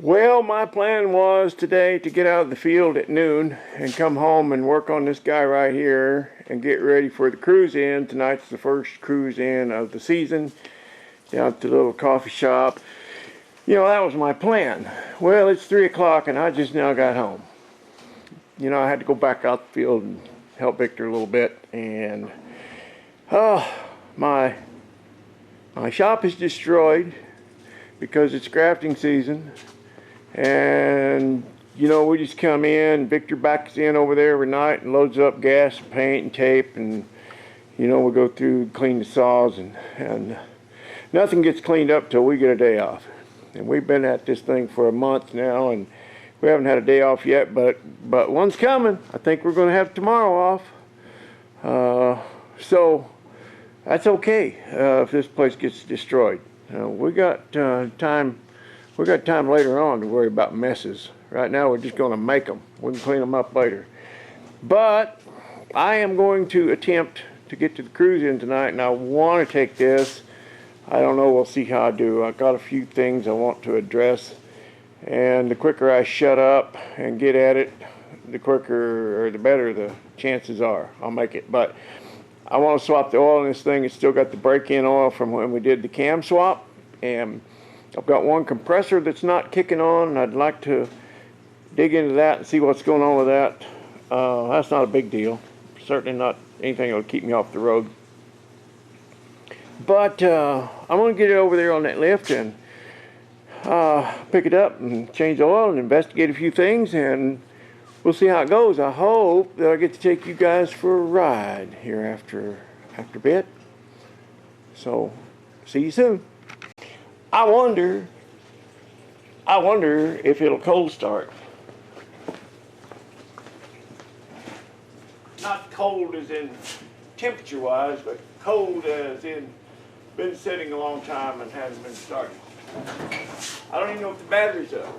Well, my plan was today to get out of the field at noon and come home and work on this guy right here and get ready for the cruise in. Tonight's the first cruise in of the season down to the little coffee shop. You know, that was my plan. Well, it's 3 o'clock and I just now got home. You know, I had to go back out the field and help Victor a little bit, and my shop is destroyed because it's grafting season. And you know, we just come in, Victor backs in over there every night and loads up gas, paint and tape, and you know, we go through, clean the saws, and nothing gets cleaned up till we get a day off. And we've been at this thing for a month now and we haven't had a day off yet, but one's coming. I think we're going to have tomorrow off. So that's okay if this place gets destroyed. We got time. We got time later on to worry about messes. Right now we're just going to make them. We can clean them up later. But I am going to attempt to get to the cruise in tonight, and I want to take this. I don't know, we'll see how I do. I've got a few things I want to address, and the quicker I shut up and get at it, the quicker or the better the chances are I'll make it. But I want to swap the oil in this thing. It's still got the break-in oil from when we did the cam swap, and I've got one compressor that's not kicking on, and I'd like to dig into that and see what's going on with that. That's not a big deal. Certainly not anything that'll keep me off the road. But I'm going to get it over there on that lift and pick it up and change the oil and investigate a few things, and we'll see how it goes. I hope that I get to take you guys for a ride here after a bit. So, see you soon. I wonder if it'll cold start. Not cold as in temperature-wise, but cold as in been sitting a long time and hasn't been started. I don't even know if the battery's up.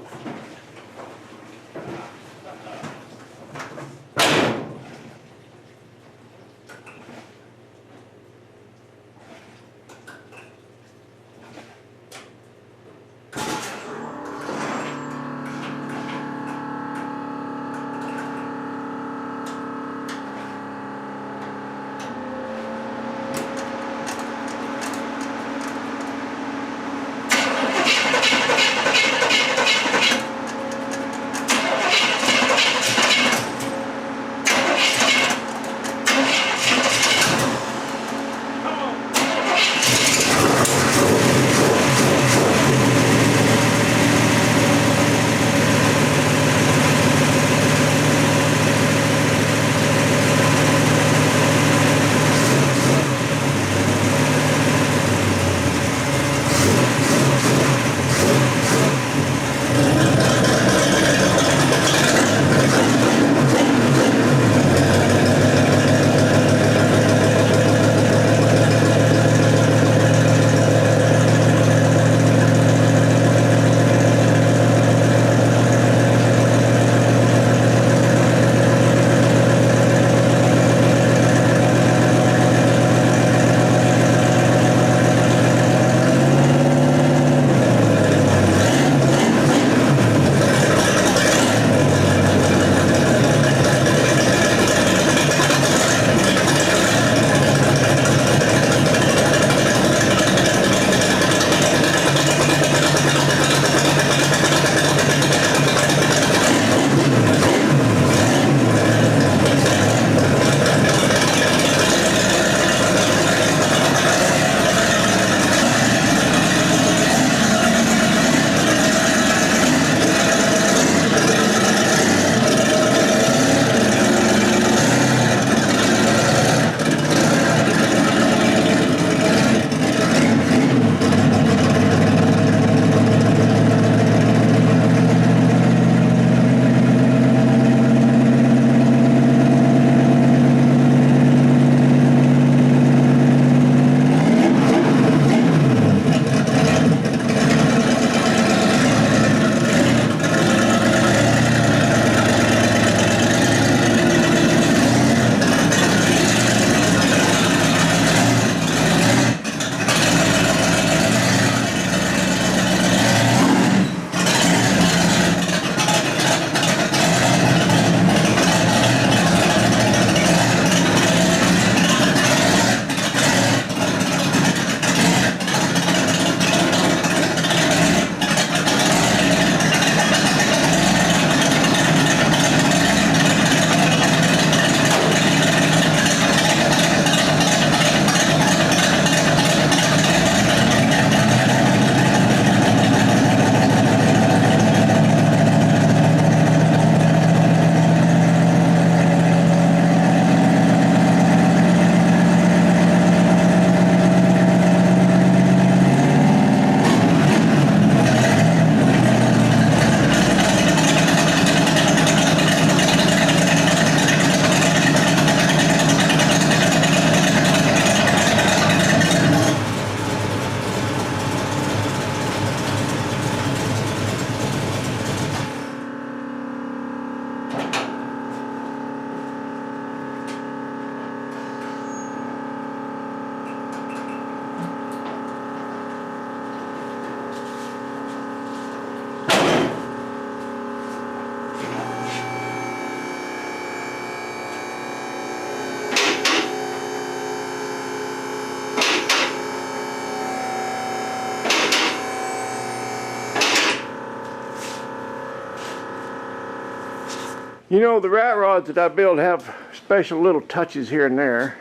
You know, the rat rods that I build have special little touches here and there.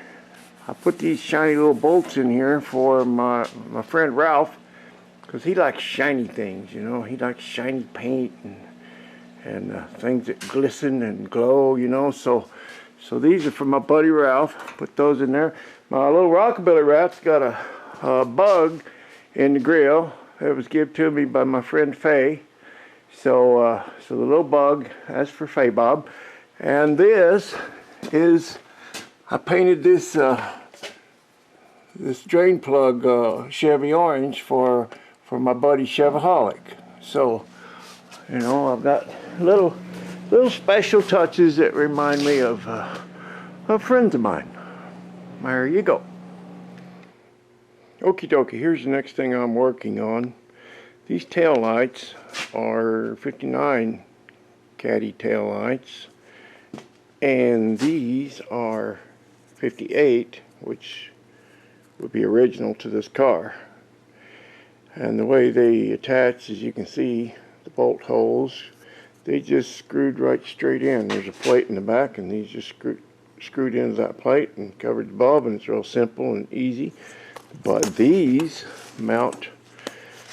I put these shiny little bolts in here for my friend Ralph, because he likes shiny things, you know. He likes shiny paint and things that glisten and glow, you know. So these are for my buddy Ralph. Put those in there. My little rockabilly rat's got a bug in the grill that was given to me by my friend Faye. So the little bug, that's for Faye Bob. And this is, I painted this this drain plug Chevy orange for my buddy Chevaholic. So, you know, I've got little special touches that remind me of friends of mine. There you go. Okie dokie, here's the next thing I'm working on. These tail lights are 59 caddy tail lights, and these are 58, which would be original to this car. And the way they attach, as you can see, the bolt holes, they just screwed right straight in. There's a plate in the back, and these just screwed into that plate and covered the bulb, and it's real simple and easy. But these mount,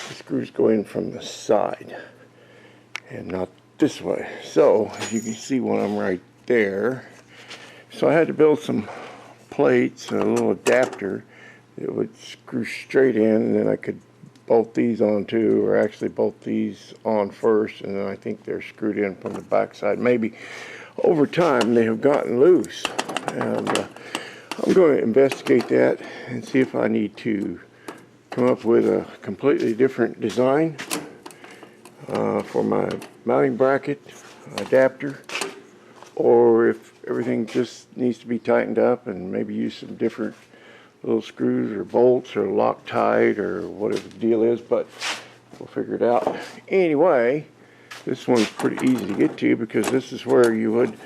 the screws go in from the side and not this way. So as you can see one of them right there. So I had to build some plates, a little adapter that would screw straight in, and then I could bolt these on too, or actually bolt these on first, and then I think they're screwed in from the back side. Maybe over time they have gotten loose, and I'm going to investigate that and see if I need to come up with a completely different design for my mounting bracket adapter, or if everything just needs to be tightened up and maybe use some different little screws or bolts or Loctite or whatever the deal is, but we'll figure it out. Anyway, this one's pretty easy to get to because this is where you would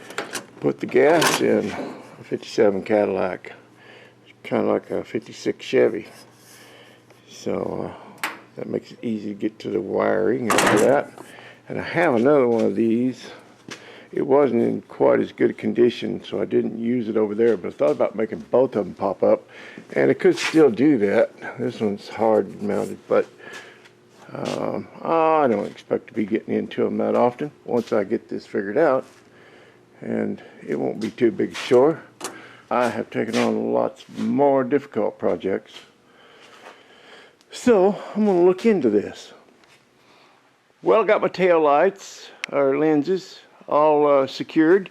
put the gas in a 57 Cadillac. It's kind of like a 56 Chevy. So that makes it easy to get to the wiring and all that. And I have another one of these. It wasn't in quite as good a condition, so I didn't use it over there, but I thought about making both of them pop up, and I could still do that. This one's hard mounted, but I don't expect to be getting into them that often once I get this figured out, and it won't be too big a chore. I have taken on lots more difficult projects, so I'm going to look into this. Well, I got my tail lights, or lenses, all secured.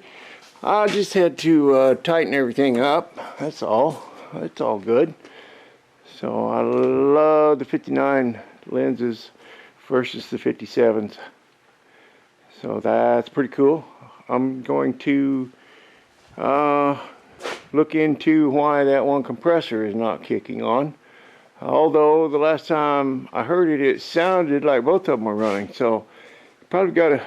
I just had to tighten everything up. That's all. It's all good. So I love the 59 lenses versus the 57s. So that's pretty cool. I'm going to look into why that one compressor is not kicking on. Although the last time I heard it, it sounded like both of them were running. So probably got a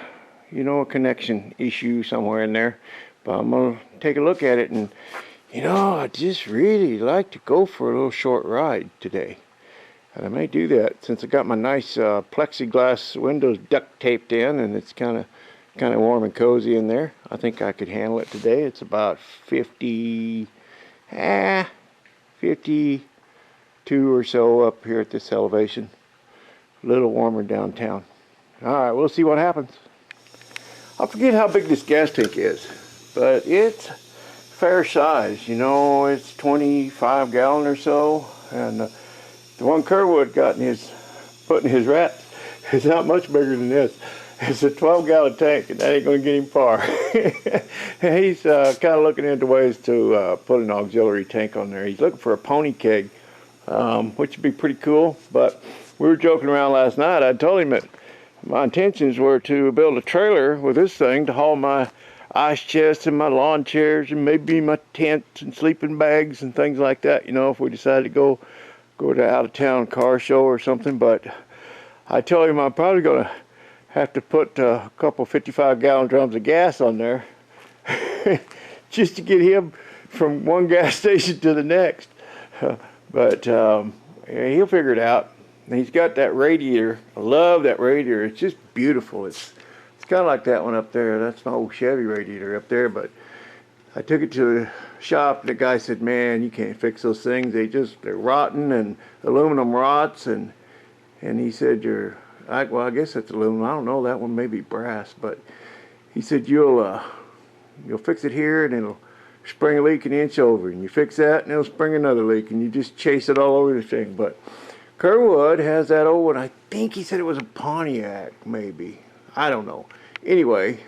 connection issue somewhere in there, but I'm gonna take a look at it, and I just really like to go for a little short ride today, and I may do that since I got my nice plexiglass windows duct taped in, and it's kind of warm and cozy in there. I think I could handle it today. It's about 52 or so up here at this elevation, a little warmer downtown. All right, we'll see what happens. I forget how big this gas tank is, but it's fair size. It's 25 gallon or so, and the one Kerwood got put in his rat is not much bigger than this. It's a 12 gallon tank, and that ain't going to get him far. He's kind of looking into ways to put an auxiliary tank on there. He's looking for a pony keg, which would be pretty cool, but we were joking around last night. I told him that my intentions were to build a trailer with this thing to haul my ice chests and my lawn chairs and maybe my tents and sleeping bags and things like that, if we decided to go to out-of-town car show or something. But I told him I'm probably going to have to put a couple 55-gallon drums of gas on there just to get him from one gas station to the next. But he'll figure it out. And he's got that radiator. I love that radiator. It's just beautiful. It's It's kind of like that one up there. That's my old Chevy radiator up there, but I took it to the shop and the guy said, man, you can't fix those things. They're rotten and aluminum rots. And he said, well, I guess that's aluminum. I don't know, that one may be brass, but he said, you'll fix it here and it'll spring a leak an inch over. And you fix that and it'll spring another leak. And you just chase it all over the thing. But Kerwood has that old one. I think he said it was a Pontiac, maybe. I don't know. Anyway,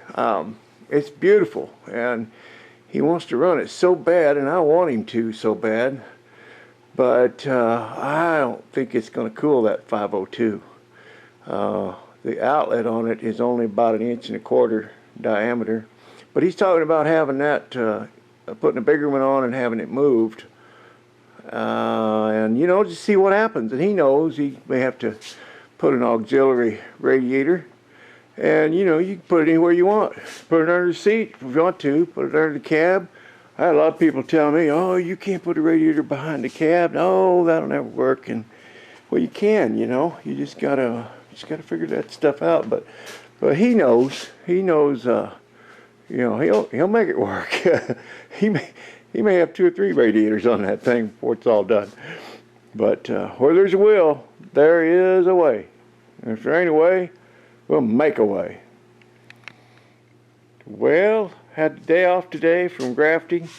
it's beautiful, and he wants to run it so bad, and I want him to so bad, but I don't think it's going to cool that 502. The outlet on it is only about 1.25 inches diameter, but he's talking about having that, putting a bigger one on and having it moved, and just see what happens. And he knows he may have to put an auxiliary radiator. And you can put it anywhere you want. Put it under the seat if you want to. Put it under the cab. I had a lot of people tell me, oh, you can't put a radiator behind the cab. No, that'll never work. And well, you can, You just gotta figure that stuff out. But he knows. He knows. He'll make it work. he may have 2 or 3 radiators on that thing before it's all done. But where there's a will, there is a way. And if there ain't a way, we'll make a way. Well, had the day off today from grafting,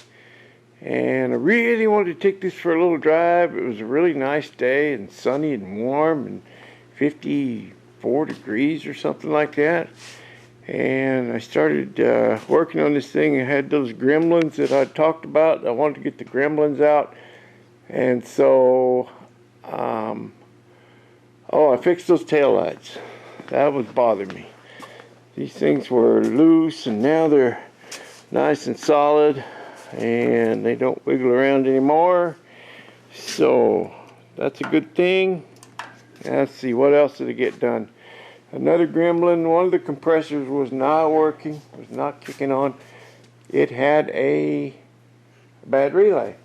and I really wanted to take this for a little drive. It was a really nice day and sunny and warm and 54 degrees or something like that. And I started working on this thing. I had those Gremlins that I talked about. I wanted to get the Gremlins out. And so, I fixed those taillights. That was bothering me. These things were loose and now they're nice and solid and they don't wiggle around anymore. So that's a good thing. Let's see, what else did I get done? Another Gremlin, one of the compressors was not working, was not kicking on. It had a bad relay.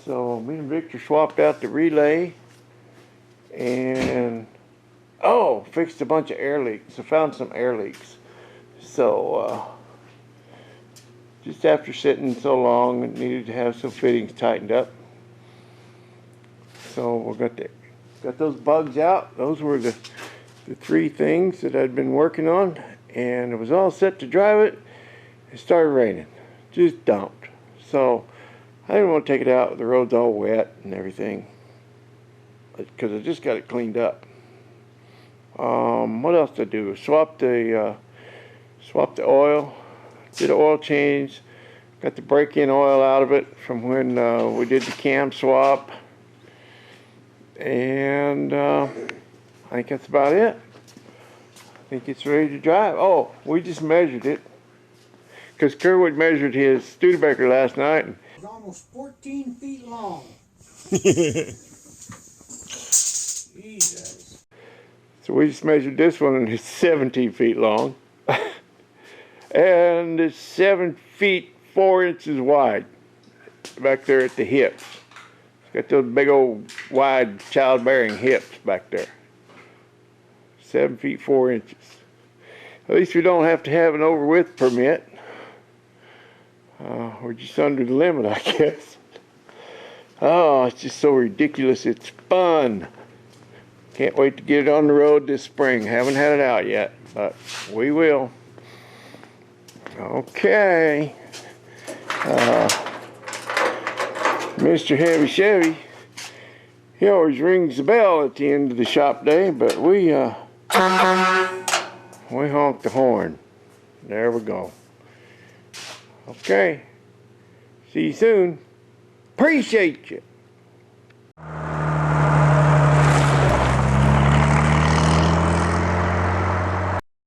So me and Victor swapped out the relay and fixed a bunch of air leaks. I found some air leaks. So just after sitting so long, it needed to have some fittings tightened up. So we got those bugs out. Those were the 3 things that I'd been working on, and it was all set to drive it. It started raining, just dumped. So I didn't want to take it out. The road's all wet and everything, because I just got it cleaned up. What else did I do? Swapped the oil, did an oil change, got the break-in oil out of it from when we did the cam swap, and I think that's about it. I think it's ready to drive. Oh, we just measured it, because Kerwood measured his Studebaker last night. It was almost 14 feet long. Jesus. So we just measured this one, and it's 17 feet long. And it's 7 feet 4 inches wide back there at the hips. It's got those big old wide childbearing hips back there. 7 feet 4 inches. At least we don't have to have an over width permit. We're just under the limit, I guess. Oh, it's just so ridiculous. It's fun. Can't wait to get it on the road this spring. Haven't had it out yet, but we will. Okay. Mr. Heavy Chevy, he always rings the bell at the end of the shop day, but we honk the horn. There we go. Okay. See you soon. Appreciate you.